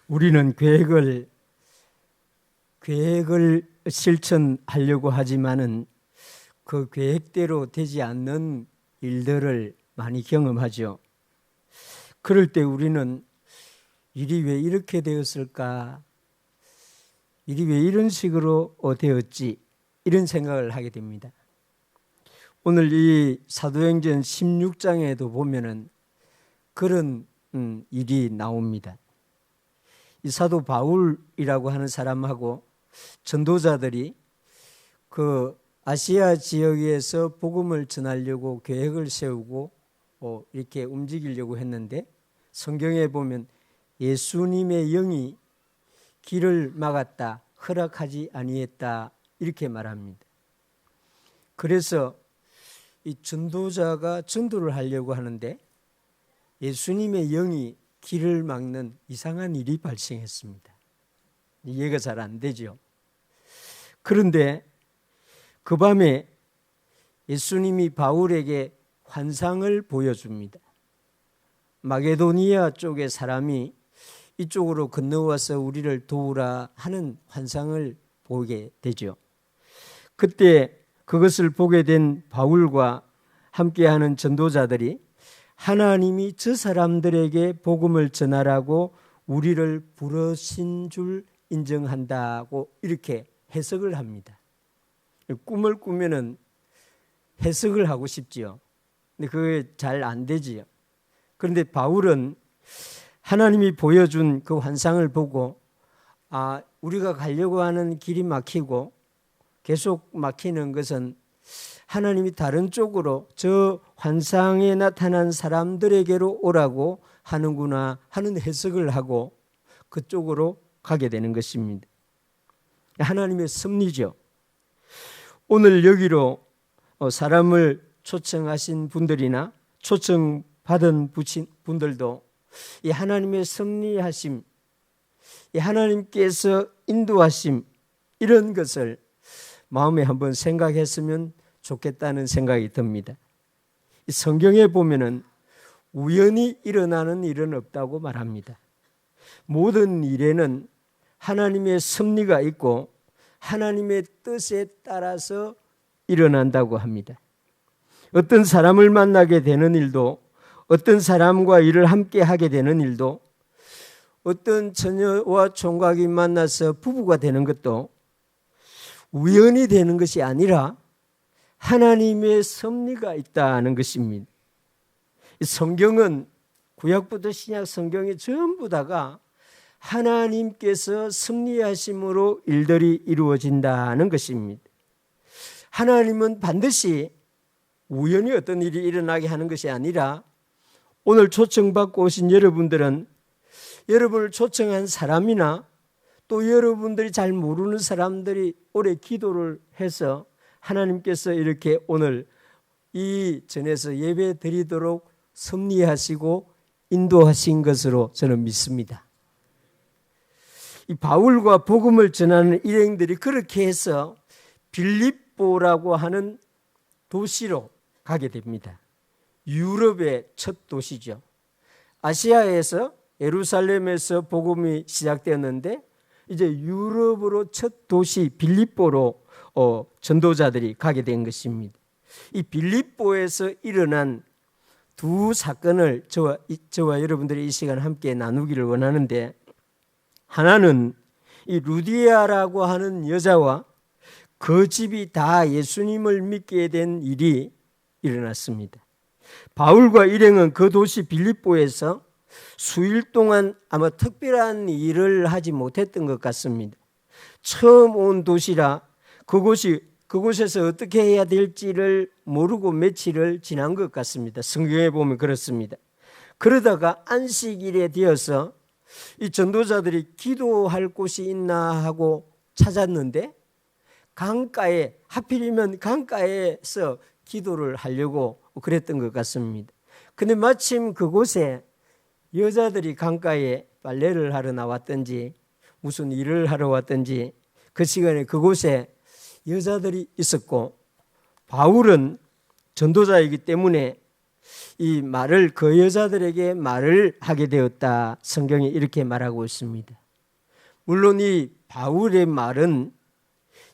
우리는 계획을 실천하려고 하지만은 그 계획대로 되지 않는 일들을 많이 경험하죠. 그럴 때 우리는 일이 왜 이렇게 되었을까? 일이 왜 이런 식으로 되었지? 이런 생각을 하게 됩니다. 오늘 이 사도행전 16장에도 보면은 그런 일이 나옵니다. 이 사도 바울이라고 하는 사람하고 전도자들이 그 아시아 지역에서 복음을 전하려고 계획을 세우고 이렇게 움직이려고 했는데 성경에 보면 예수님의 영이 길을 막았다, 허락하지 아니했다 이렇게 말합니다. 그래서 이 전도자가 전도를 하려고 하는데 예수님의 영이 길을 막는 이상한 일이 발생했습니다. 이해가 잘 안 되죠. 그런데 그 밤에 예수님이 바울에게 환상을 보여줍니다. 마게도니아 쪽의 사람이 이쪽으로 건너와서 우리를 도우라 하는 환상을 보게 되죠. 그때 그것을 보게 된 바울과 함께하는 전도자들이 하나님이 저 사람들에게 복음을 전하라고 우리를 부르신 줄 인정한다고 이렇게 해석을 합니다. 꿈을 꾸면은 해석을 하고 싶지요. 근데 그게 잘 안 되지요. 그런데 바울은 하나님이 보여준 그 환상을 보고 우리가 가려고 하는 길이 막히고 계속 막히는 것은 하나님이 다른 쪽으로 저 환상에 나타난 사람들에게로 오라고 하는구나 하는 해석을 하고 그쪽으로 가게 되는 것입니다. 하나님의 섭리죠. 오늘 여기로 사람을 초청하신 분들이나 초청받은 분들도 이 하나님의 섭리하심, 이 하나님께서 인도하심 이런 것을 마음에 한번 생각했으면 좋겠다는 생각이 듭니다. 성경에 보면은 우연히 일어나는 일은 없다고 말합니다. 모든 일에는 하나님의 섭리가 있고 하나님의 뜻에 따라서 일어난다고 합니다. 어떤 사람을 만나게 되는 일도, 어떤 사람과 일을 함께 하게 되는 일도, 어떤 처녀와 총각이 만나서 부부가 되는 것도 우연히 되는 것이 아니라 하나님의 섭리가 있다는 것입니다. 성경은 구약부터 신약 성경이 전부 다가 하나님께서 섭리하심으로 일들이 이루어진다는 것입니다. 하나님은 반드시 우연히 어떤 일이 일어나게 하는 것이 아니라 오늘 초청받고 오신 여러분들은 여러분을 초청한 사람이나 또 여러분들이 잘 모르는 사람들이 오래 기도를 해서 하나님께서 이렇게 오늘 이 전에서 예배 드리도록 섭리하시고 인도하신 것으로 저는 믿습니다. 이 바울과 복음을 전하는 일행들이 그렇게 해서 빌립보라고 하는 도시로 가게 됩니다. 유럽의 첫 도시죠. 아시아에서 예루살렘에서 복음이 시작되었는데 이제 유럽으로 첫 도시 빌립보로 전도자들이 가게 된 것입니다. 이 빌립보에서 일어난 두 사건을 저와 여러분들이 이 시간 함께 나누기를 원하는데, 하나는 이 루디아라고 하는 여자와 그 집이 다 예수님을 믿게 된 일이 일어났습니다. 바울과 일행은 그 도시 빌립보에서 수일 동안 아마 특별한 일을 하지 못했던 것 같습니다. 처음 온 도시라 그곳에서 어떻게 해야 될지를 모르고 며칠을 지난 것 같습니다. 성경에 보면 그렇습니다. 그러다가 안식일에 되어서 이 전도자들이 기도할 곳이 있나 하고 찾았는데 강가에, 하필이면 강가에서 기도를 하려고 그랬던 것 같습니다. 근데 마침 그곳에 여자들이 강가에 빨래를 하러 나왔든지 무슨 일을 하러 왔든지 그 시간에 그곳에 여자들이 있었고, 바울은 전도자이기 때문에 이 말을 그 여자들에게 말을 하게 되었다. 성경이 이렇게 말하고 있습니다. 물론 이 바울의 말은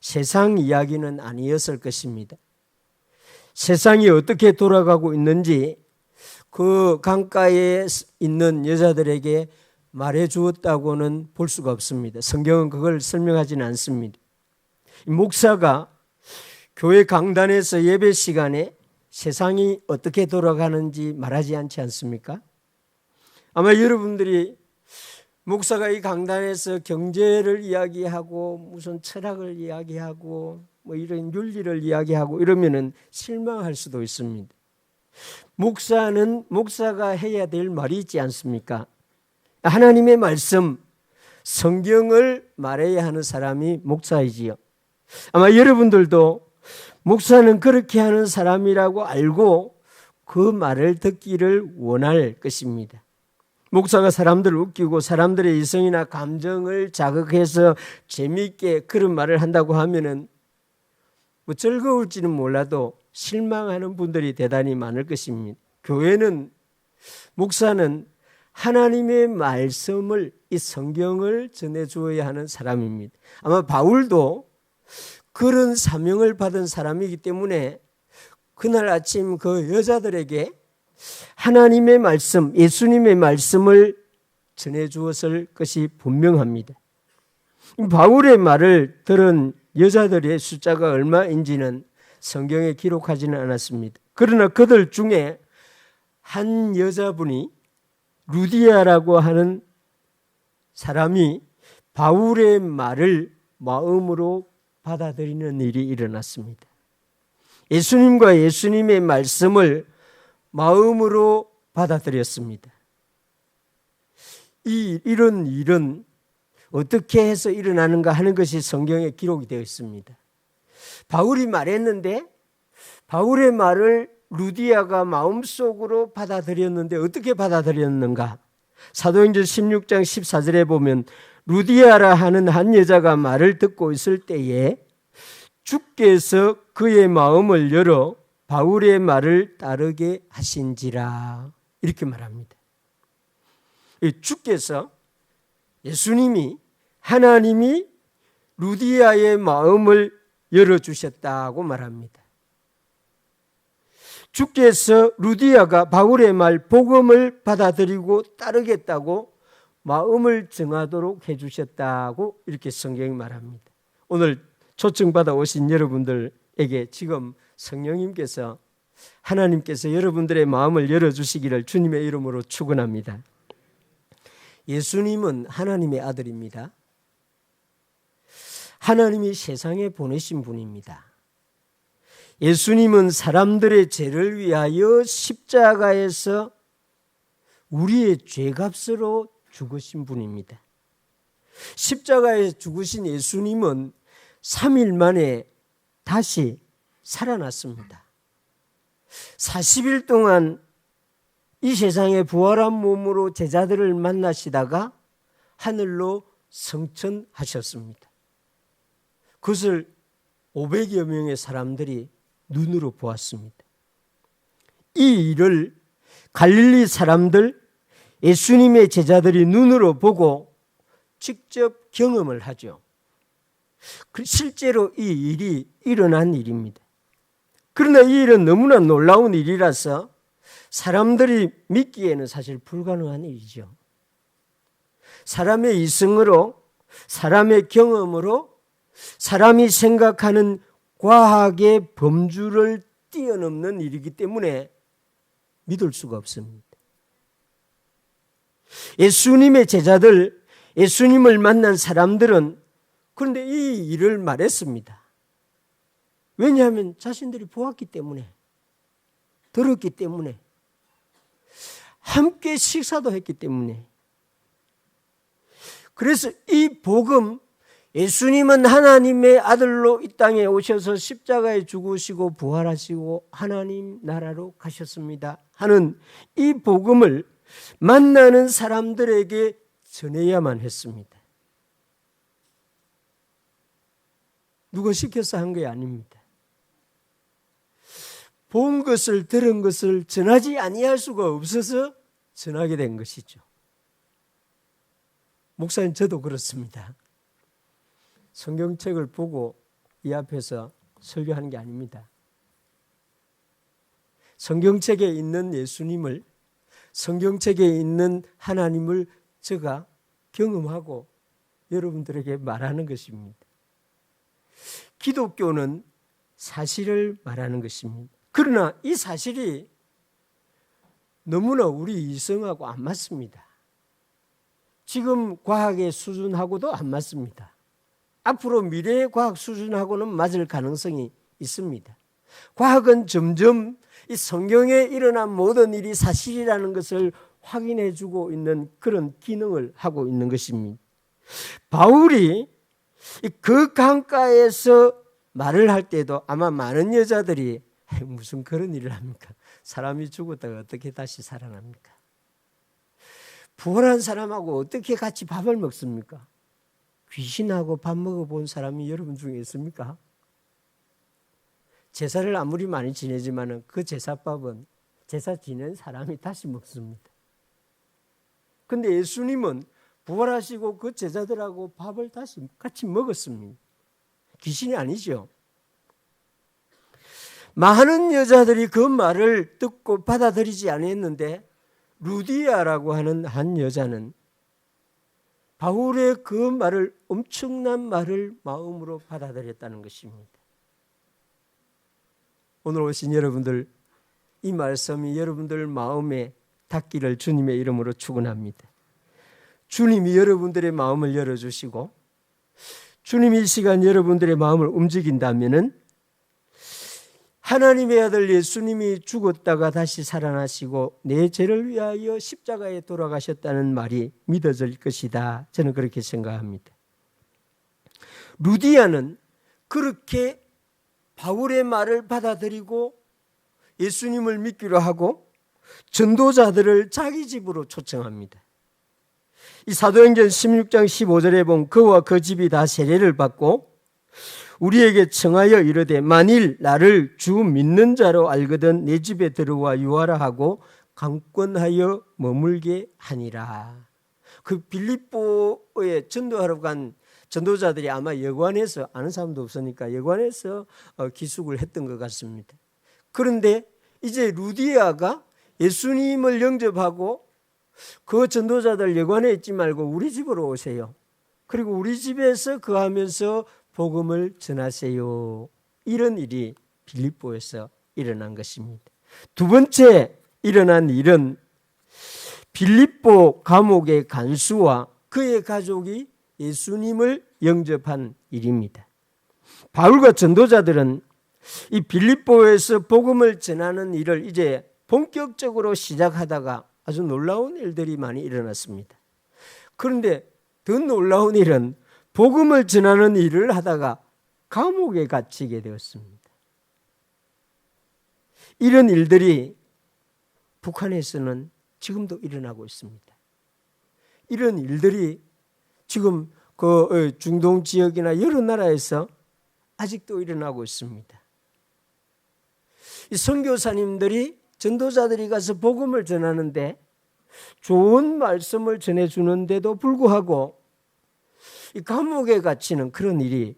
세상 이야기는 아니었을 것입니다. 세상이 어떻게 돌아가고 있는지 그 강가에 있는 여자들에게 말해 주었다고는 볼 수가 없습니다. 성경은 그걸 설명하지는 않습니다. 목사가 교회 강단에서 예배 시간에 세상이 어떻게 돌아가는지 말하지 않지 않습니까? 아마 여러분들이 목사가 이 강단에서 경제를 이야기하고 무슨 철학을 이야기하고 뭐 이런 윤리를 이야기하고 이러면은 실망할 수도 있습니다. 목사는 목사가 해야 될 말이 있지 않습니까? 하나님의 말씀, 성경을 말해야 하는 사람이 목사이지요. 아마 여러분들도 목사는 그렇게 하는 사람이라고 알고 그 말을 듣기를 원할 것입니다. 목사가 사람들을 웃기고 사람들의 이성이나 감정을 자극해서 재미있게 그런 말을 한다고 하면은 뭐 즐거울지는 몰라도 실망하는 분들이 대단히 많을 것입니다. 목사는 하나님의 말씀을, 이 성경을 전해주어야 하는 사람입니다. 아마 바울도 그런 사명을 받은 사람이기 때문에 그날 아침 그 여자들에게 하나님의 말씀, 예수님의 말씀을 전해주었을 것이 분명합니다. 바울의 말을 들은 여자들의 숫자가 얼마인지는 성경에 기록하지는 않았습니다. 그러나 그들 중에 한 여자분이 루디아라고 하는 사람이 바울의 말을 마음으로 받아들이는 일이 일어났습니다. 예수님과 예수님의 말씀을 마음으로 받아들였습니다. 이런 일은 어떻게 해서 일어나는가 하는 것이 성경에 기록이 되어 있습니다. 바울이 말했는데 바울의 말을 루디아가 마음속으로 받아들였는데 어떻게 받아들였는가? 사도행전 16장 14절에 보면 루디아라 하는 한 여자가 말을 듣고 있을 때에 주께서 그의 마음을 열어 바울의 말을 따르게 하신지라 이렇게 말합니다. 주께서 예수님이 하나님이 루디아의 마음을 열어주셨다고 말합니다. 주께서 루디아가 바울의 말 복음을 받아들이고 따르겠다고 마음을 정하도록 해주셨다고 이렇게 성경이 말합니다. 오늘 초청받아 오신 여러분들에게 지금 성령님께서 하나님께서 여러분들의 마음을 열어주시기를 주님의 이름으로 축원합니다. 예수님은 하나님의 아들입니다. 하나님이 세상에 보내신 분입니다. 예수님은 사람들의 죄를 위하여 십자가에서 우리의 죄값으로 죽으신 분입니다. 십자가에 죽으신 예수님은 3일 만에 다시 살아났습니다. 40일 동안 이 세상에 부활한 몸으로 제자들을 만나시다가 하늘로 승천하셨습니다. 그것을 500여 명의 사람들이 눈으로 보았습니다. 이 일을 갈릴리 사람들, 예수님의 제자들이 눈으로 보고 직접 경험을 하죠. 실제로 이 일이 일어난 일입니다. 그러나 이 일은 너무나 놀라운 일이라서 사람들이 믿기에는 사실 불가능한 일이죠. 사람의 이성으로, 사람의 경험으로, 사람이 생각하는 과학의 범주를 뛰어넘는 일이기 때문에 믿을 수가 없습니다. 예수님의 제자들, 예수님을 만난 사람들은 그런데 이 일을 말했습니다. 왜냐하면 자신들이 보았기 때문에, 들었기 때문에, 함께 식사도 했기 때문에. 그래서 이 복음, 예수님은 하나님의 아들로 이 땅에 오셔서 십자가에 죽으시고 부활하시고 하나님 나라로 가셨습니다 하는 이 복음을 만나는 사람들에게 전해야만 했습니다. 누가 시켜서 한 게 아닙니다. 본 것을 들은 것을 전하지 아니할 수가 없어서 전하게 된 것이죠. 목사님, 저도 그렇습니다. 성경책을 보고 이 앞에서 설교하는 게 아닙니다. 성경책에 있는 예수님을, 성경책에 있는 하나님을 제가 경험하고 여러분들에게 말하는 것입니다. 기독교는 사실을 말하는 것입니다. 그러나 이 사실이 너무나 우리 이성하고 안 맞습니다. 지금 과학의 수준하고도 안 맞습니다. 앞으로 미래의 과학 수준하고는 맞을 가능성이 있습니다. 과학은 점점 이 성경에 일어난 모든 일이 사실이라는 것을 확인해 주고 있는 그런 기능을 하고 있는 것입니다. 바울이 그 강가에서 말을 할 때도 아마 많은 여자들이 무슨 그런 일을 합니까? 사람이 죽었다가 어떻게 다시 살아납니까? 부활한 사람하고 어떻게 같이 밥을 먹습니까? 귀신하고 밥 먹어본 사람이 여러분 중에 있습니까? 제사를 아무리 많이 지내지만 그 제사밥은 제사 지낸 사람이 다시 먹습니다. 근데 예수님은 부활하시고 그 제자들하고 밥을 다시 같이 먹었습니다. 귀신이 아니죠. 많은 여자들이 그 말을 듣고 받아들이지 않았는데 루디아라고 하는 한 여자는 바울의 그 말을, 엄청난 말을 마음으로 받아들였다는 것입니다. 오늘 오신 여러분들, 이 말씀이 여러분들 마음에 닿기를 주님의 이름으로 축원합니다. 주님이 여러분들의 마음을 열어주시고 주님이 이 시간 여러분들의 마음을 움직인다면은 하나님의 아들 예수님이 죽었다가 다시 살아나시고 내 죄를 위하여 십자가에 돌아가셨다는 말이 믿어질 것이다. 저는 그렇게 생각합니다. 루디아는 그렇게 바울의 말을 받아들이고 예수님을 믿기로 하고 전도자들을 자기 집으로 초청합니다. 이 사도행전 16장 15절에 보면 그와 그 집이 다 세례를 받고 우리에게 청하여 이르되 만일 나를 주 믿는 자로 알거든 내 집에 들어와 유하라 하고 강권하여 머물게 하니라. 그 빌립보에 전도하러 간 전도자들이 아마 여관에서, 아는 사람도 없으니까 여관에서 기숙을 했던 것 같습니다. 그런데 이제 루디아가 예수님을 영접하고 그 전도자들 여관에 있지 말고 우리 집으로 오세요. 그리고 우리 집에서 거하면서 복음을 전하세요. 이런 일이 빌립보에서 일어난 것입니다. 두 번째 일어난 일은 빌립보 감옥의 간수와 그의 가족이 예수님을 영접한 일입니다. 바울과 전도자들은 이 빌립보에서 복음을 전하는 일을 이제 본격적으로 시작하다가 아주 놀라운 일들이 많이 일어났습니다. 그런데 더 놀라운 일은 복음을 전하는 일을 하다가 감옥에 갇히게 되었습니다. 이런 일들이 북한에서는 지금도 일어나고 있습니다. 이런 일들이 지금 그 중동 지역이나 여러 나라에서 아직도 일어나고 있습니다. 이 선교사님들이, 전도자들이 가서 복음을 전하는데 좋은 말씀을 전해주는데도 불구하고 이 감옥에 갇히는 그런 일이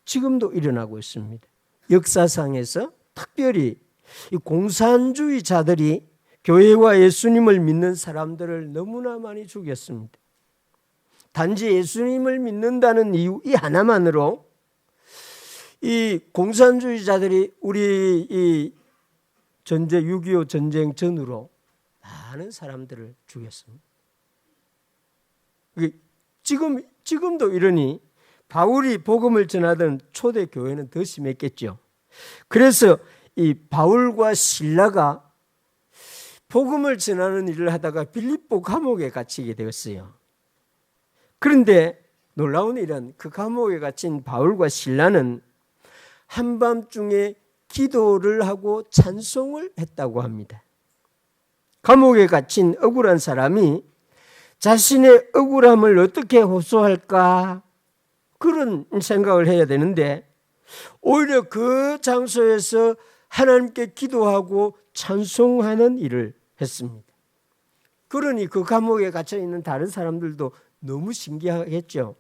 지금도 일어나고 있습니다. 역사상에서 특별히 이 공산주의자들이 교회와 예수님을 믿는 사람들을 너무나 많이 죽였습니다. 단지 예수님을 믿는다는 이유 이 하나만으로 이 공산주의자들이 우리 이 6.25 전쟁 전후로 많은 사람들을 죽였습니다. 지금도 이러니 바울이 복음을 전하던 초대 교회는 더 심했겠죠. 그래서 이 바울과 실라가 복음을 전하는 일을 하다가 빌립보 감옥에 갇히게 되었어요. 그런데 놀라운 일은 그 감옥에 갇힌 바울과 실라는 한밤중에 기도를 하고 찬송을 했다고 합니다. 감옥에 갇힌 억울한 사람이 자신의 억울함을 어떻게 호소할까 그런 생각을 해야 되는데 오히려 그 장소에서 하나님께 기도하고 찬송하는 일을 했습니다. 그러니 그 감옥에 갇혀 있는 다른 사람들도 너무 신기하겠죠.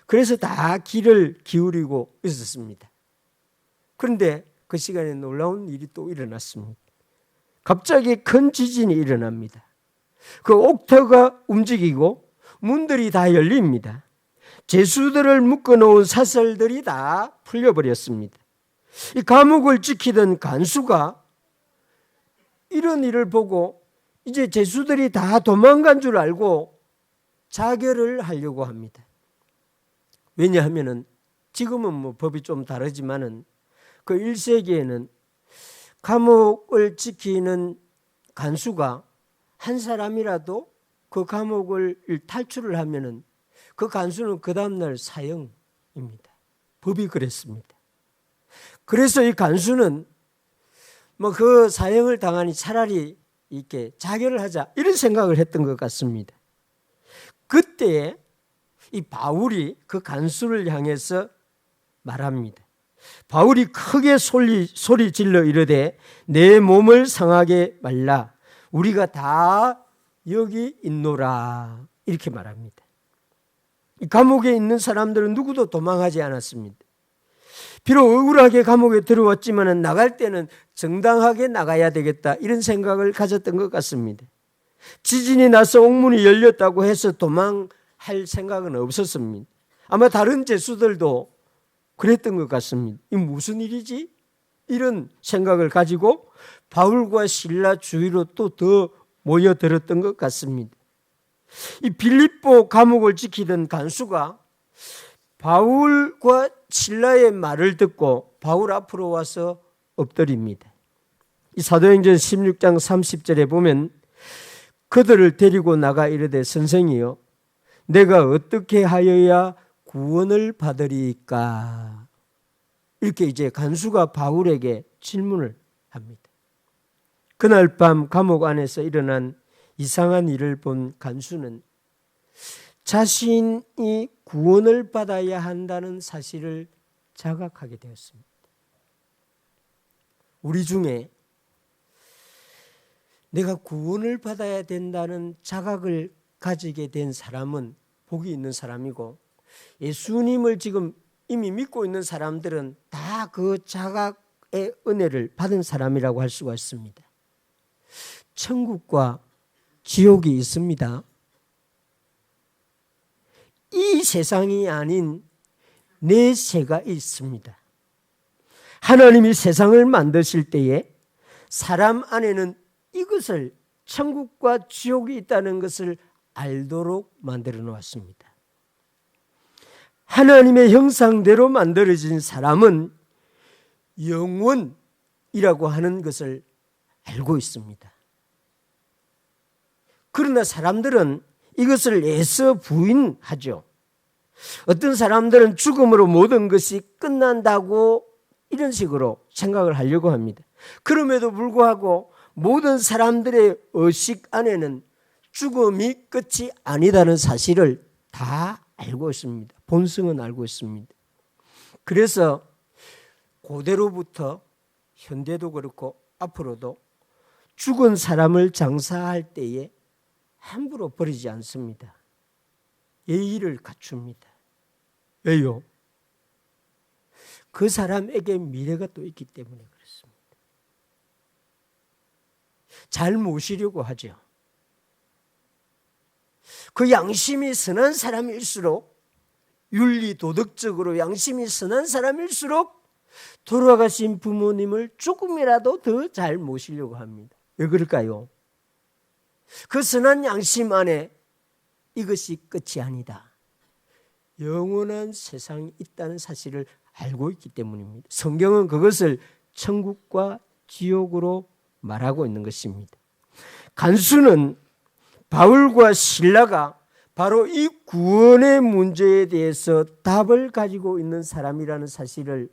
그래서 다 귀를 기울이고 있었습니다. 그런데 그 시간에 놀라운 일이 또 일어났습니다. 갑자기 큰 지진이 일어납니다. 그 옥터가 움직이고 문들이 다 열립니다. 죄수들을 묶어놓은 사슬들이 다 풀려버렸습니다. 이 감옥을 지키던 간수가 이런 일을 보고 이제 죄수들이 다 도망간 줄 알고 자결을 하려고 합니다. 왜냐하면 지금은 뭐 법이 좀 다르지만은 그 1세기에는 감옥을 지키는 간수가 한 사람이라도 그 감옥을 탈출을 하면은 그 간수는 그 다음날 사형입니다. 법이 그랬습니다. 그래서 이 간수는 뭐 그 사형을 당하니 차라리 이렇게 자결을 하자 이런 생각을 했던 것 같습니다. 그때에 이 바울이 그 간수를 향해서 말합니다. 바울이 크게 소리 질러 이르되 내 몸을 상하게 말라 우리가 다 여기 있노라 이렇게 말합니다. 이 감옥에 있는 사람들은 누구도 도망하지 않았습니다. 비록 억울하게 감옥에 들어왔지만 나갈 때는 정당하게 나가야 되겠다 이런 생각을 가졌던 것 같습니다. 지진이 나서 옥문이 열렸다고 해서 도망할 생각은 없었습니다. 아마 다른 죄수들도 그랬던 것 같습니다. 이 무슨 일이지? 이런 생각을 가지고 바울과 실라 주위로 또 더 모여들었던 것 같습니다. 이 빌립보 감옥을 지키던 간수가 바울과 실라의 말을 듣고 바울 앞으로 와서 엎드립니다. 이 사도행전 16장 30절에 보면 그들을 데리고 나가 이르되 선생이여 내가 어떻게 하여야 구원을 받으리까? 이렇게 이제 간수가 바울에게 질문을 합니다. 그날 밤 감옥 안에서 일어난 이상한 일을 본 간수는 자신이 구원을 받아야 한다는 사실을 자각하게 되었습니다. 우리 중에 내가 구원을 받아야 된다는 자각을 가지게 된 사람은 복이 있는 사람이고 예수님을 지금 이미 믿고 있는 사람들은 다 그 자각의 은혜를 받은 사람이라고 할 수가 있습니다. 천국과 지옥이 있습니다. 이 세상이 아닌 내세가 있습니다. 하나님이 세상을 만드실 때에 사람 안에는 이것을 천국과 지옥이 있다는 것을 알도록 만들어 놓았습니다. 하나님의 형상대로 만들어진 사람은 영원이라고 하는 것을 알고 있습니다. 그러나 사람들은 이것을 애써 부인하죠. 어떤 사람들은 죽음으로 모든 것이 끝난다고 이런 식으로 생각을 하려고 합니다. 그럼에도 불구하고 모든 사람들의 의식 안에는 죽음이 끝이 아니다는 사실을 다 알고 있습니다. 본성은 알고 있습니다. 그래서 고대로부터 현대도 그렇고 앞으로도 죽은 사람을 장사할 때에 함부로 버리지 않습니다. 예의를 갖춥니다. 왜요? 그 사람에게 미래가 또 있기 때문에 그렇습니다. 잘 모시려고 하죠. 그 양심이 선한 사람일수록 윤리 도덕적으로 양심이 선한 사람일수록 돌아가신 부모님을 조금이라도 더 잘 모시려고 합니다. 왜 그럴까요? 그 선한 양심 안에 이것이 끝이 아니다. 영원한 세상이 있다는 사실을 알고 있기 때문입니다. 성경은 그것을 천국과 지옥으로 말하고 있는 것입니다. 간수는 바울과 실라가 바로 이 구원의 문제에 대해서 답을 가지고 있는 사람이라는 사실을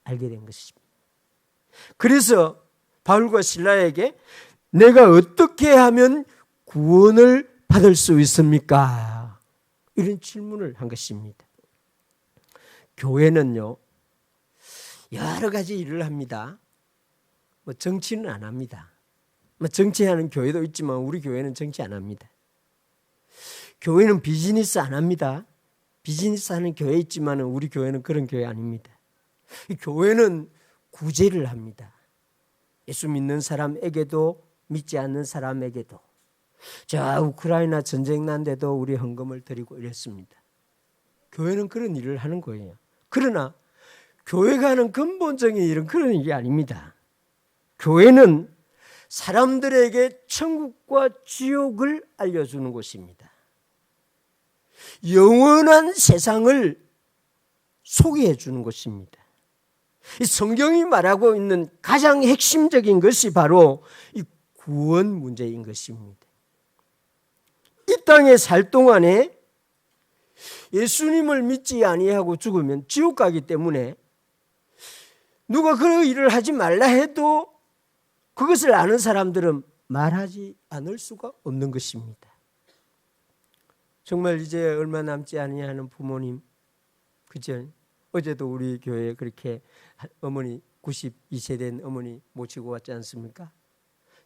알게 된 것입니다. 그래서 바울과 실라에게 내가 어떻게 하면 구원을 받을 수 있습니까? 이런 질문을 한 것입니다. 교회는요, 여러 가지 일을 합니다. 정치는 안 합니다. 정치하는 교회도 있지만 우리 교회는 정치 안 합니다. 교회는 비즈니스 안 합니다. 비즈니스 하는 교회 있지만 우리 교회는 그런 교회 아닙니다. 교회는 구제를 합니다. 예수 믿는 사람에게도 믿지 않는 사람에게도. 자, 우크라이나 전쟁 난데도 우리 헌금을 드리고 이랬습니다. 교회는 그런 일을 하는 거예요. 그러나 교회가 하는 근본적인 일은 그런 일이 아닙니다. 교회는 사람들에게 천국과 지옥을 알려주는 곳입니다. 영원한 세상을 소개해 주는 것입니다. 이 성경이 말하고 있는 가장 핵심적인 것이 바로 이 구원 문제인 것입니다. 이 땅에 살 동안에 예수님을 믿지 아니하고 죽으면 지옥 가기 때문에 누가 그 일을 하지 말라 해도 그것을 아는 사람들은 말하지 않을 수가 없는 것입니다. 정말 이제 얼마 남지 아니하는 부모님, 그죠? 어제도 우리 교회에 그렇게 어머니 92세 된 어머니 모시고 왔지 않습니까?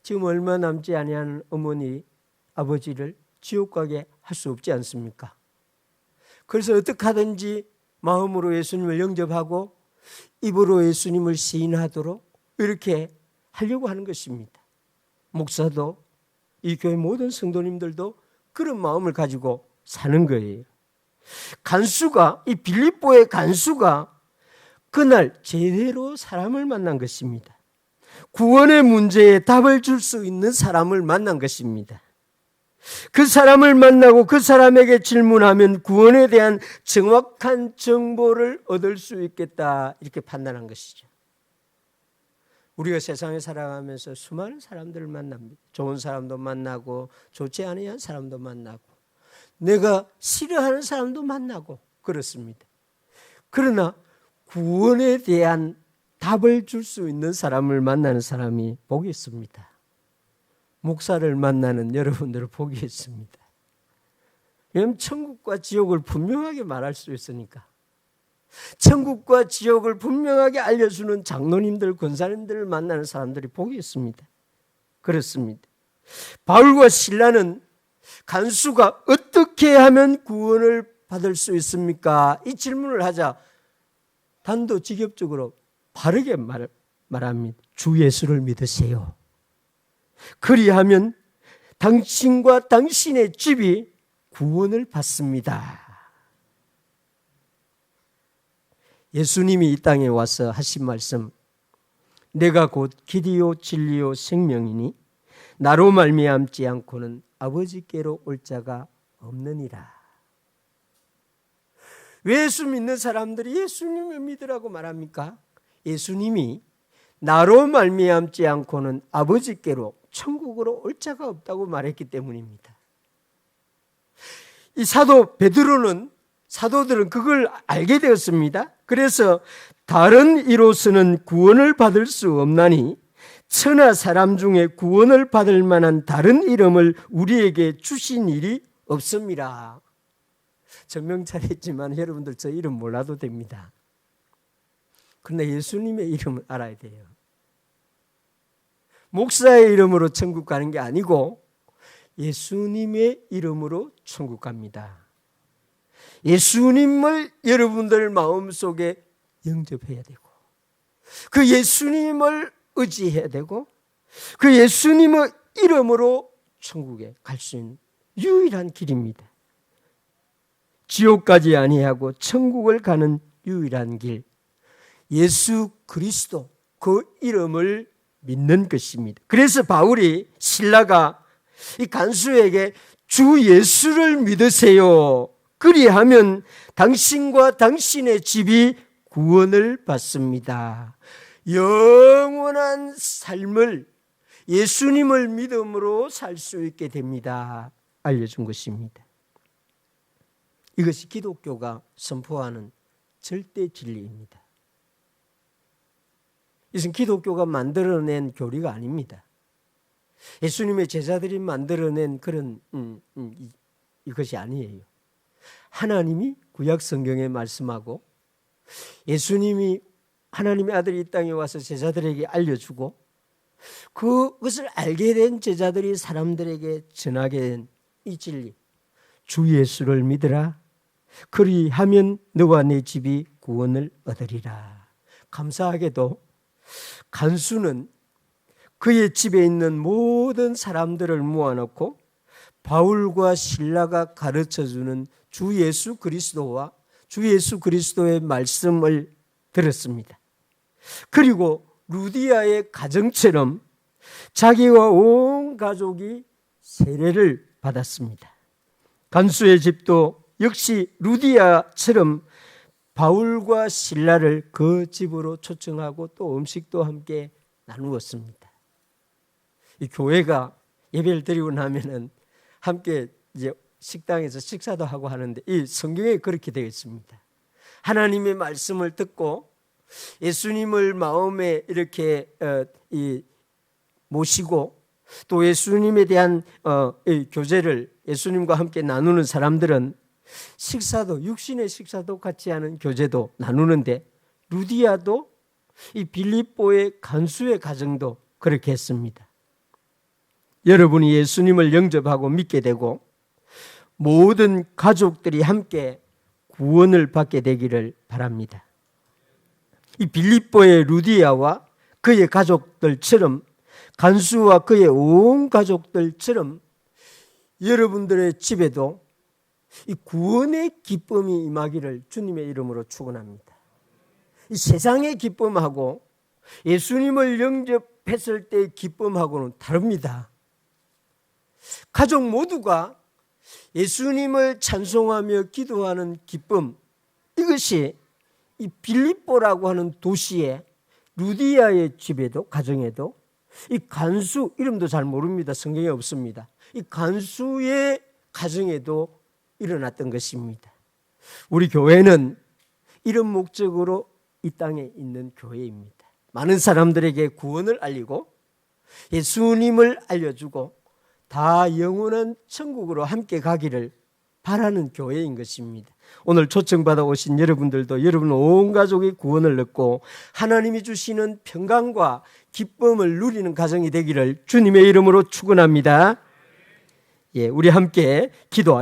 지금 얼마 남지 아니하는 어머니 아버지를 지옥 가게 할 수 없지 않습니까? 그래서 어떻게 하든지 마음으로 예수님을 영접하고 입으로 예수님을 시인하도록 이렇게 하려고 하는 것입니다. 목사도 이 교회 모든 성도님들도 그런 마음을 가지고 사는 거예요. 간수가, 이 빌립보의 간수가 그날 제대로 사람을 만난 것입니다. 구원의 문제에 답을 줄 수 있는 사람을 만난 것입니다. 그 사람을 만나고 그 사람에게 질문하면 구원에 대한 정확한 정보를 얻을 수 있겠다, 이렇게 판단한 것이죠. 우리가 세상에 살아가면서 수많은 사람들을 만납니다. 좋은 사람도 만나고 좋지 않은 사람도 만나고 내가 싫어하는 사람도 만나고 그렇습니다. 그러나 구원에 대한 답을 줄 수 있는 사람을 만나는 사람이 복이 있습니다. 목사를 만나는 여러분들을 복이 있습니다. 왜냐하면 천국과 지옥을 분명하게 말할 수 있으니까. 천국과 지옥을 분명하게 알려주는 장로님들, 권사님들을 만나는 사람들이 복이 있습니다. 그렇습니다. 바울과 실라는 간수가 어떻게 하면 구원을 받을 수 있습니까? 이 질문을 하자 단도직입적으로 바르게 말합니다. 주 예수를 믿으세요. 그리하면 당신과 당신의 집이 구원을 받습니다. 예수님이 이 땅에 와서 하신 말씀, 내가 곧 길이요 진리요 생명이니 나로 말미암지 않고는 아버지께로 올 자가 없느니라. 왜 예수 믿는 사람들이 예수님을 믿으라고 말합니까? 예수님이 나로 말미암지 않고는 아버지께로 천국으로 올 자가 없다고 말했기 때문입니다. 이 사도 베드로는, 사도들은 그걸 알게 되었습니다. 그래서 다른 이로서는 구원을 받을 수 없나니 천하 사람 중에 구원을 받을 만한 다른 이름을 우리에게 주신 일이 없습니다. 정명차렸지만 여러분들 저 이름 몰라도 됩니다. 그런데 예수님의 이름을 알아야 돼요. 목사의 이름으로 천국 가는 게 아니고 예수님의 이름으로 천국 갑니다. 예수님을 여러분들 마음속에 영접해야 되고 그 예수님을 의지해야 되고 그 예수님의 이름으로 천국에 갈 수 있는 유일한 길입니다. 지옥까지 아니하고 천국을 가는 유일한 길, 예수 그리스도, 그 이름을 믿는 것입니다. 그래서 바울이, 실라가 이 간수에게 주 예수를 믿으세요. 그리하면 당신과 당신의 집이 구원을 받습니다. 영원한 삶을 예수님을 믿음으로 살 수 있게 됩니다. 알려준 것입니다. 이것이 기독교가 선포하는 절대 진리입니다. 이것은 기독교가 만들어낸 교리가 아닙니다. 예수님의 제자들이 만들어낸 그런 이것이 아니에요. 하나님이 구약 성경에 말씀하고 예수님이 하나님의 아들이 이 땅에 와서 제자들에게 알려주고 그것을 알게 된 제자들이 사람들에게 전하게 된 이 진리, 주 예수를 믿으라. 그리하면 너와 내 집이 구원을 얻으리라. 감사하게도 간수는 그의 집에 있는 모든 사람들을 모아놓고 바울과 실라가 가르쳐주는 주 예수 그리스도와 주 예수 그리스도의 말씀을 들었습니다. 그리고 루디아의 가정처럼 자기와 온 가족이 세례를 받았습니다. 간수의 집도 역시 루디아처럼 바울과 실라를 그 집으로 초청하고 또 음식도 함께 나누었습니다. 이 교회가 예배를 드리고 나면은 함께 이제 식당에서 식사도 하고 하는데 이 성경에 그렇게 되어 있습니다. 하나님의 말씀을 듣고 예수님을 마음에 이렇게 모시고 또 예수님에 대한 교제를 예수님과 함께 나누는 사람들은 식사도 육신의 식사도 같이 하는 교제도 나누는데 루디아도 이 빌립보의 간수의 가정도 그렇게 했습니다. 여러분이 예수님을 영접하고 믿게 되고 모든 가족들이 함께 구원을 받게 되기를 바랍니다. 이 빌립보의 루디아와 그의 가족들처럼 간수와 그의 온 가족들처럼 여러분들의 집에도 이 구원의 기쁨이 임하기를 주님의 이름으로 축원합니다. 이 세상의 기쁨하고 예수님을 영접했을 때의 기쁨하고는 다릅니다. 가족 모두가 예수님을 찬송하며 기도하는 기쁨, 이것이 이 빌립보라고 하는 도시에 루디아의 집에도 가정에도 이 간수, 이름도 잘 모릅니다. 성경에 없습니다. 이 간수의 가정에도 일어났던 것입니다. 우리 교회는 이런 목적으로 이 땅에 있는 교회입니다. 많은 사람들에게 구원을 알리고 예수님을 알려주고 다 영원한 천국으로 함께 가기를 바라는 교회인 것입니다. 오늘 초청받아 오신 여러분들도 여러분 온 가족이 구원을 얻고 하나님이 주시는 평강과 기쁨을 누리는 가정이 되기를 주님의 이름으로 축원합니다. 우리 함께 기도하겠습니다.